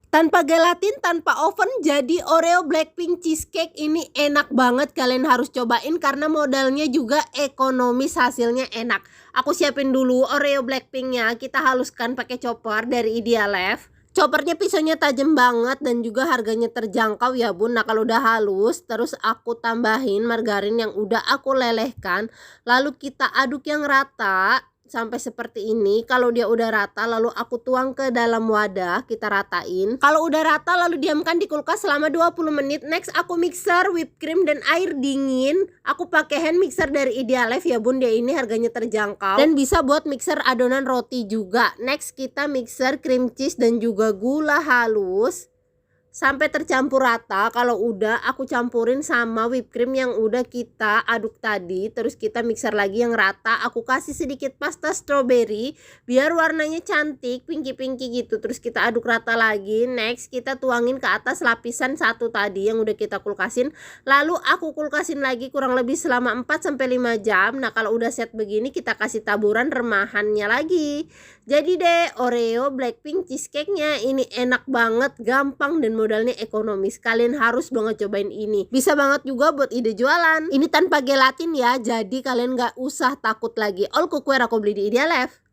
Tanpa gelatin, tanpa oven, jadi Oreo Blackpink cheesecake ini enak banget. Kalian harus cobain karena modalnya juga ekonomis, hasilnya enak. Aku siapin dulu Oreo Blackpinknya. Kita haluskan pakai chopper dari Idealef. Choppernya pisaunya tajam banget dan juga harganya terjangkau ya bun. Nah kalau udah halus, terus aku tambahin margarin yang udah aku lelehkan. Lalu kita aduk yang rata sampai seperti ini. Kalau dia udah rata lalu aku tuang ke dalam wadah, kita ratain. Kalau udah rata lalu diamkan di kulkas selama 20 menit. Next aku mixer whipped cream dan air dingin. Aku pakai hand mixer dari Idealef ya bun, dia ini harganya terjangkau dan bisa buat mixer adonan roti juga. Next kita mixer cream cheese dan juga gula halus sampai tercampur rata. Kalau udah aku campurin sama whipped cream yang udah kita aduk tadi. Terus kita mixer lagi yang rata. Aku kasih sedikit pasta strawberry biar warnanya cantik pinky-pinky gitu. Terus kita aduk rata lagi. Next kita tuangin ke atas lapisan satu tadi yang udah kita kulkasin. Lalu aku kulkasin lagi kurang lebih selama 4-5 jam. Nah kalau udah set begini kita kasih taburan remahannya lagi. Jadi deh Oreo Blackpink cheesecake-nya ini enak banget, gampang dan modalnya ekonomis. Kalian harus banget cobain ini. Bisa banget juga buat ide jualan. Ini tanpa gelatin ya, jadi kalian gak usah takut lagi. All cookware aku beli di Idealef.